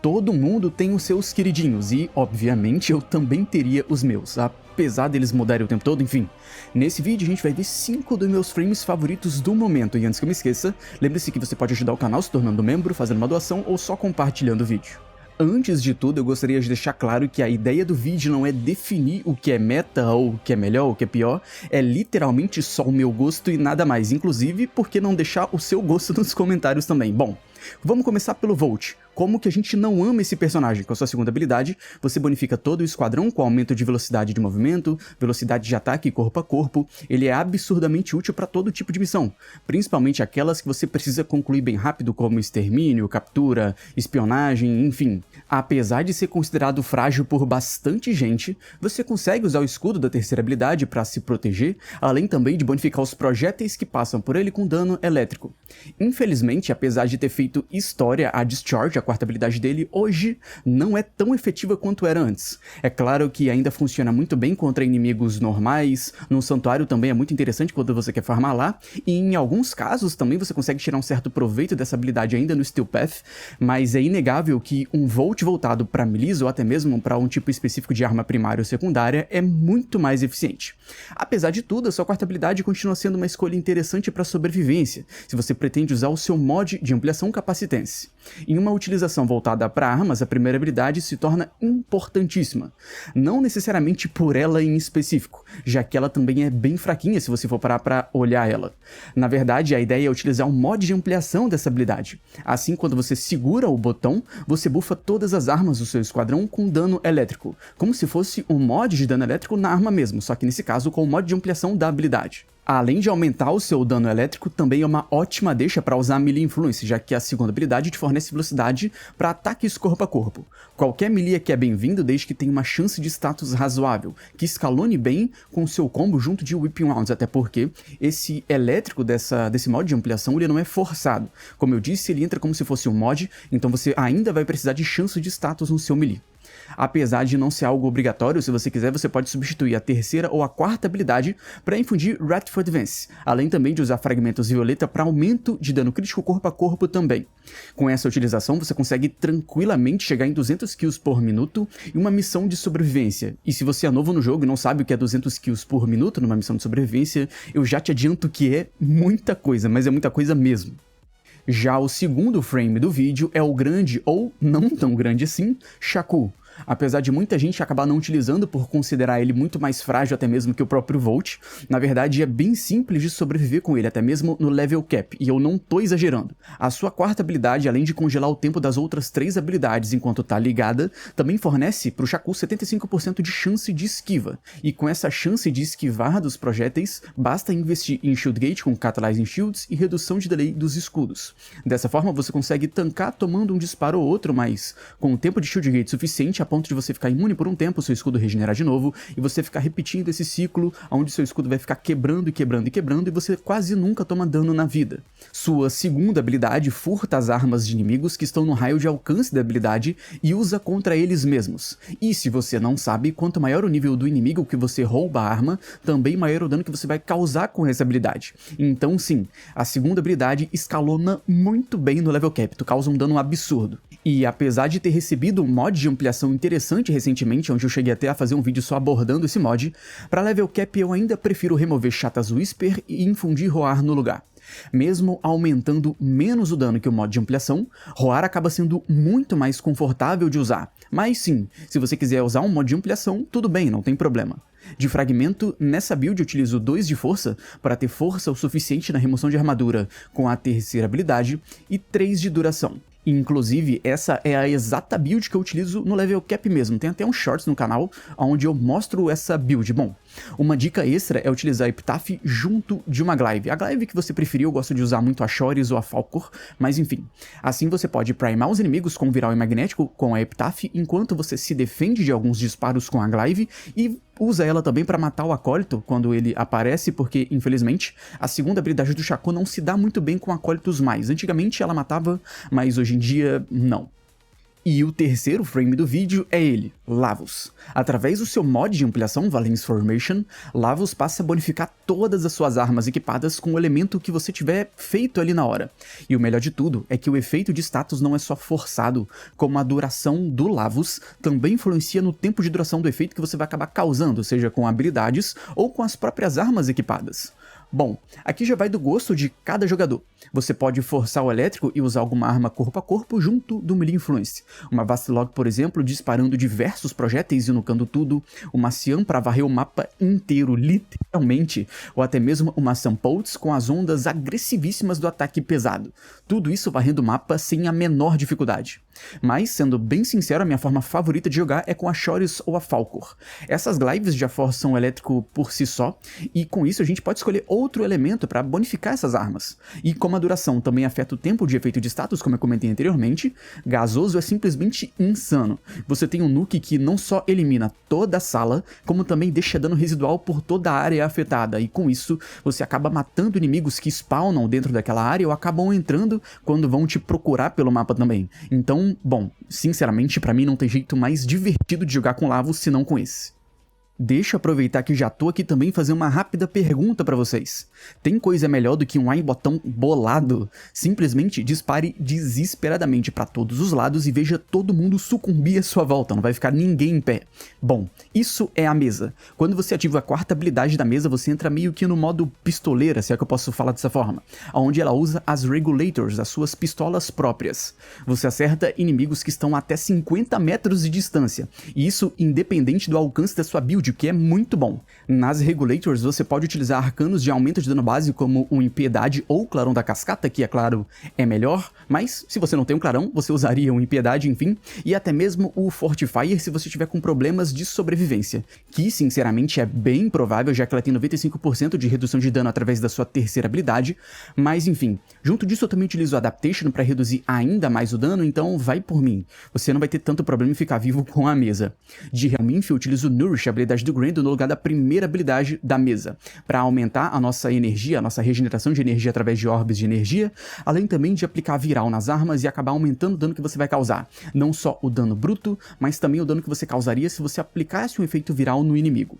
Todo mundo tem os seus queridinhos e, obviamente, eu também teria os meus, apesar deles mudarem o tempo todo, enfim. Nesse vídeo a gente vai ver 5 dos meus frames favoritos do momento, e antes que eu me esqueça, lembre-se que você pode ajudar o canal se tornando membro, fazendo uma doação ou só compartilhando o vídeo. Antes de tudo, eu gostaria de deixar claro que a ideia do vídeo não é definir o que é meta ou o que é melhor ou o que é pior, é literalmente só o meu gosto e nada mais, inclusive por que não deixar o seu gosto nos comentários também. Bom, vamos começar pelo Volt. Como que a gente não ama esse personagem? Com a sua segunda habilidade, você bonifica todo o esquadrão com aumento de velocidade de movimento, velocidade de ataque corpo a corpo. Ele é absurdamente útil para todo tipo de missão, principalmente aquelas que você precisa concluir bem rápido, como extermínio, captura, espionagem, enfim. Apesar de ser considerado frágil por bastante gente, você consegue usar o escudo da terceira habilidade para se proteger, além também de bonificar os projéteis que passam por ele com dano elétrico. Infelizmente, apesar de ter feito história, a Discharge, a quarta habilidade dele, hoje não é tão efetiva quanto era antes. É claro que ainda funciona muito bem contra inimigos normais, no santuário também é muito interessante quando você quer farmar lá, e em alguns casos também você consegue tirar um certo proveito dessa habilidade ainda no Steel Path, mas é inegável que um Volt voltado para melee ou até mesmo para um tipo específico de arma primária ou secundária é muito mais eficiente. Apesar de tudo, a sua quarta habilidade continua sendo uma escolha interessante para sobrevivência, se você pretende usar o seu mod de ampliação capacitense. Em uma utilização voltada para armas, a primeira habilidade se torna importantíssima. Não necessariamente por ela em específico, já que ela também é bem fraquinha se você for parar para olhar ela. Na verdade, a ideia é utilizar um mod de ampliação dessa habilidade. Assim, quando você segura o botão, você bufa todas as armas do seu esquadrão com dano elétrico, como se fosse um mod de dano elétrico na arma mesmo, só que nesse caso com o mod de ampliação da habilidade. Além de aumentar o seu dano elétrico, também é uma ótima deixa para usar a Melee Influence, já que a segunda habilidade te fornece velocidade para ataques corpo a corpo. Qualquer melee aqui é bem-vindo desde que tenha uma chance de status razoável, que escalone bem com o seu combo junto de Whipping Rounds, até porque esse elétrico desse mod de ampliação ele não é forçado. Como eu disse, ele entra como se fosse um mod, então você ainda vai precisar de chance de status no seu melee. Apesar de não ser algo obrigatório, se você quiser você pode substituir a terceira ou a quarta habilidade para infundir Wrathful Advance, além também de usar fragmentos violeta para aumento de dano crítico corpo a corpo também. Com essa utilização você consegue tranquilamente chegar em 200 kills por minuto em uma missão de sobrevivência. E se você é novo no jogo e não sabe o que é 200 kills por minuto numa missão de sobrevivência, eu já te adianto que é muita coisa, mas é muita coisa mesmo. Já o segundo frame do vídeo é o grande, ou não tão grande assim, Shaku. Apesar de muita gente acabar não utilizando por considerar ele muito mais frágil até mesmo que o próprio Volt, na verdade é bem simples de sobreviver com ele, até mesmo no level cap, e eu não tô exagerando. A sua quarta habilidade, além de congelar o tempo das outras 3 habilidades enquanto tá ligada, também fornece pro Shaku 75% de chance de esquiva, e com essa chance de esquivar dos projéteis, basta investir em Shield Gate com Catalyzing Shields e redução de delay dos escudos. Dessa forma você consegue tancar tomando um disparo ou outro, mas com o tempo de Shield Gate suficiente a ponto de você ficar imune por um tempo, seu escudo regenerar de novo, e você ficar repetindo esse ciclo, onde seu escudo vai ficar quebrando e quebrando e quebrando, e você quase nunca toma dano na vida. Sua segunda habilidade furta as armas de inimigos que estão no raio de alcance da habilidade e usa contra eles mesmos. E se você não sabe, quanto maior o nível do inimigo que você rouba a arma, também maior o dano que você vai causar com essa habilidade. Então sim, a segunda habilidade escalona muito bem no level cap, tu causa um dano absurdo. E apesar de ter recebido um mod de ampliação interessante recentemente, onde eu cheguei até a fazer um vídeo só abordando esse mod, para level cap eu ainda prefiro remover Shatta's Whisper e infundir Roar no lugar. Mesmo aumentando menos o dano que o mod de ampliação, Roar acaba sendo muito mais confortável de usar. Mas sim, se você quiser usar um mod de ampliação, tudo bem, não tem problema. De fragmento, nessa build eu utilizo 2 de força para ter força o suficiente na remoção de armadura com a terceira habilidade e 3 de duração. Inclusive, essa é a exata build que eu utilizo no level cap mesmo. Tem até um shorts no canal onde eu mostro essa build. Bom, uma dica extra é utilizar a Epitaph junto de uma Glaive. A Glaive que você preferir, eu gosto de usar muito a Shores ou a Falcor, mas enfim. Assim você pode primar os inimigos com viral e magnético com a Epitaph, enquanto você se defende de alguns disparos com a Glaive e usa ela também para matar o Acólito quando ele aparece, porque, infelizmente, a segunda habilidade do Shaku não se dá muito bem com Acólitos mais. Antigamente ela matava, mas hoje em dia, não. E o terceiro frame do vídeo é ele, Lavos. Através do seu mod de ampliação Valence Formation, Lavos passa a bonificar todas as suas armas equipadas com o elemento que você tiver feito ali na hora. E o melhor de tudo é que o efeito de status não é só forçado, como a duração do Lavos também influencia no tempo de duração do efeito que você vai acabar causando, seja com habilidades ou com as próprias armas equipadas. Bom, aqui já vai do gosto de cada jogador. Você pode forçar o elétrico e usar alguma arma corpo a corpo junto do Melee Influence. Uma Vastlog, por exemplo, disparando diversos projéteis e nucando tudo. Uma Cian para varrer o mapa inteiro, literalmente. Ou até mesmo uma Sampoltz com as ondas agressivíssimas do ataque pesado. Tudo isso varrendo o mapa sem a menor dificuldade. Mas, sendo bem sincero, a minha forma favorita de jogar é com a Shorys ou a Falcor. Essas Glaives já forçam o elétrico por si só, e com isso a gente pode escolher outro elemento para bonificar essas armas. E como a duração também afeta o tempo de efeito de status, como eu comentei anteriormente, Gasoso é simplesmente insano. Você tem um nuke que não só elimina toda a sala, como também deixa dano residual por toda a área afetada, e com isso você acaba matando inimigos que spawnam dentro daquela área ou acabam entrando quando vão te procurar pelo mapa também. Então, bom, sinceramente pra mim não tem jeito mais divertido de jogar com Lavos senão com esse. Deixa eu aproveitar que já tô aqui também fazer uma rápida pergunta pra vocês. Tem coisa melhor do que um A em botão bolado? Simplesmente dispare desesperadamente pra todos os lados e veja todo mundo sucumbir à sua volta, não vai ficar ninguém em pé. Bom, isso é a mesa. Quando você ativa a quarta habilidade da mesa, você entra meio que no modo pistoleira, se é que eu posso falar dessa forma, onde ela usa as Regulators, as suas pistolas próprias. Você acerta inimigos que estão até 50 metros de distância, e isso independente do alcance da sua build, o que é muito bom. Nas Regulators você pode utilizar arcanos de aumento de dano base como o Impiedade ou o Clarão da Cascata, que é claro, é melhor, mas se você não tem um Clarão, você usaria o Impiedade, enfim, e até mesmo o Fortifier se você tiver com problemas de sobrevivência, que sinceramente é bem provável, já que ela tem 95% de redução de dano através da sua terceira habilidade, mas enfim, junto disso eu também utilizo o Adaptation para reduzir ainda mais o dano, então vai por mim, você não vai ter tanto problema em ficar vivo com a mesa. De Helminth eu utilizo o Nourish, a habilidade do Grendel, no lugar da primeira habilidade da mesa, para aumentar a nossa energia, a nossa regeneração de energia através de orbes de energia, além também de aplicar viral nas armas e acabar aumentando o dano que você vai causar. Não só o dano bruto, mas também o dano que você causaria se você aplicasse um efeito viral no inimigo.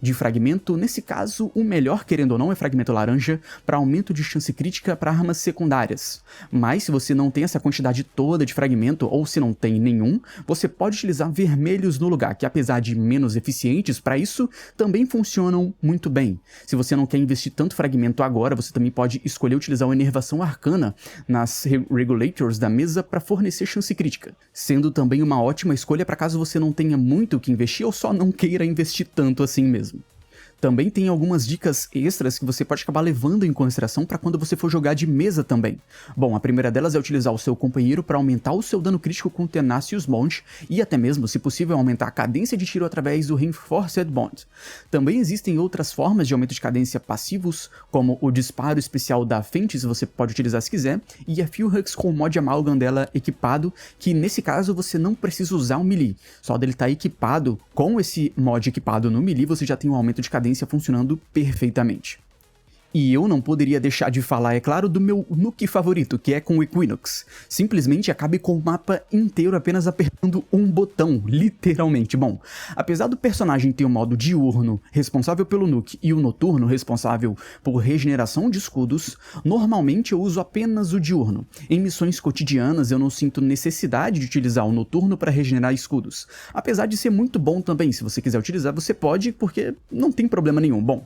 De fragmento, nesse caso, o melhor, querendo ou não, é fragmento laranja, para aumento de chance crítica para armas secundárias. Mas se você não tem essa quantidade toda de fragmento, ou se não tem nenhum, você pode utilizar vermelhos no lugar, que apesar de menos eficientes para isso, também funcionam muito bem. Se você não quer investir tanto fragmento agora, você também pode escolher utilizar uma Enervação Arcana nas Regulators da mesa para fornecer chance crítica, sendo também uma ótima escolha para caso você não tenha muito o que investir ou só não queira investir tanto assim mesmo. Também tem algumas dicas extras que você pode acabar levando em consideração para quando você for jogar de mesa também. Bom, a primeira delas é utilizar o seu companheiro para aumentar o seu dano crítico com Tenacious Bond e até mesmo, se possível, aumentar a cadência de tiro através do Reinforced Bond. Também existem outras formas de aumento de cadência passivos, como o disparo especial da Fenris, você pode utilizar se quiser, e a Fuelhux com o mod Amalgam dela equipado, que nesse caso você não precisa usar o melee, só dele estar equipado, com esse mod equipado no melee você já tem um aumento de cadência funcionando perfeitamente. E eu não poderia deixar de falar, é claro, do meu nuke favorito, que é com o Equinox. Simplesmente acabe com o mapa inteiro apenas apertando um botão, literalmente. Bom, apesar do personagem ter o modo diurno, responsável pelo nuke, e o noturno, responsável por regeneração de escudos, normalmente eu uso apenas o diurno. Em missões cotidianas eu não sinto necessidade de utilizar o noturno para regenerar escudos. Apesar de ser muito bom também, se você quiser utilizar você pode, porque não tem problema nenhum. Bom,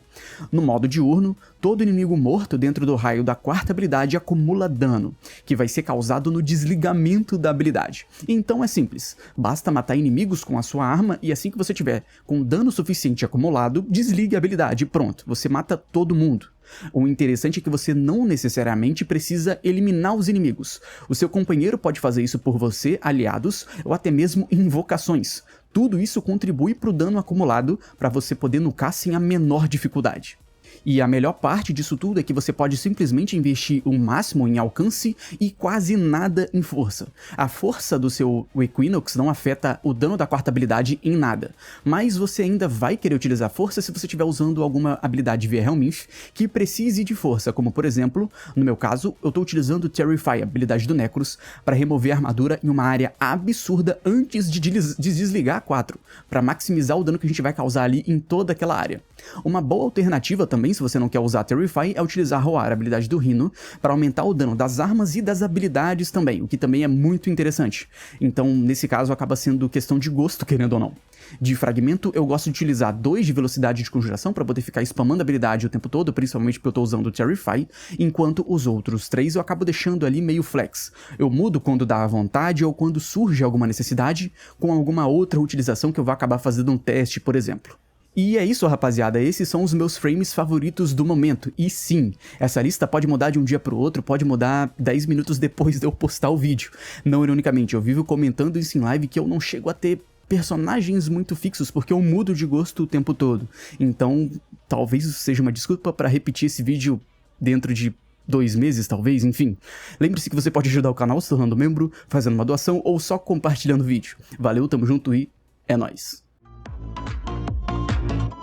no modo diurno, todo inimigo morto dentro do raio da quarta habilidade acumula dano, que vai ser causado no desligamento da habilidade. Então é simples, basta matar inimigos com a sua arma e assim que você tiver com dano suficiente acumulado, desligue a habilidade e pronto, você mata todo mundo. O interessante é que você não necessariamente precisa eliminar os inimigos. O seu companheiro pode fazer isso por você, aliados, ou até mesmo invocações. Tudo isso contribui para o dano acumulado para você poder nucar sem a menor dificuldade. E a melhor parte disso tudo é que você pode simplesmente investir o máximo em alcance e quase nada em força. A força do seu Equinox não afeta o dano da quarta habilidade em nada, mas você ainda vai querer utilizar força se você estiver usando alguma habilidade via Helminth que precise de força, como por exemplo, no meu caso, eu estou utilizando Terrify, a habilidade do Necros, para remover a armadura em uma área absurda antes de desligar a 4, para maximizar o dano que a gente vai causar ali em toda aquela área. Uma boa alternativa também, se você não quer usar Terrify, é utilizar Roar, a habilidade do Rhino, para aumentar o dano das armas e das habilidades também, o que também é muito interessante. Então, nesse caso, acaba sendo questão de gosto, querendo ou não. De fragmento, eu gosto de utilizar 2 de velocidade de conjuração para poder ficar spamando a habilidade o tempo todo, principalmente porque eu estou usando o Terrify, enquanto os outros 3 eu acabo deixando ali meio flex. Eu mudo quando dá à vontade ou quando surge alguma necessidade, com alguma outra utilização que eu vou acabar fazendo um teste, por exemplo. E é isso, rapaziada, esses são os meus frames favoritos do momento, e sim, essa lista pode mudar de um dia pro outro, pode mudar 10 minutos depois de eu postar o vídeo. Não ironicamente, eu vivo comentando isso em live que eu não chego a ter personagens muito fixos, porque eu mudo de gosto o tempo todo. Então, talvez isso seja uma desculpa para repetir esse vídeo dentro de 2 meses, talvez, enfim. Lembre-se que você pode ajudar o canal se tornando membro, fazendo uma doação ou só compartilhando o vídeo. Valeu, tamo junto e é nóis.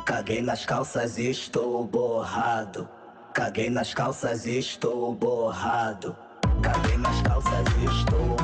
Caguei nas calças e estou borrado. Caguei nas calças e estou borrado. Caguei nas calças e estou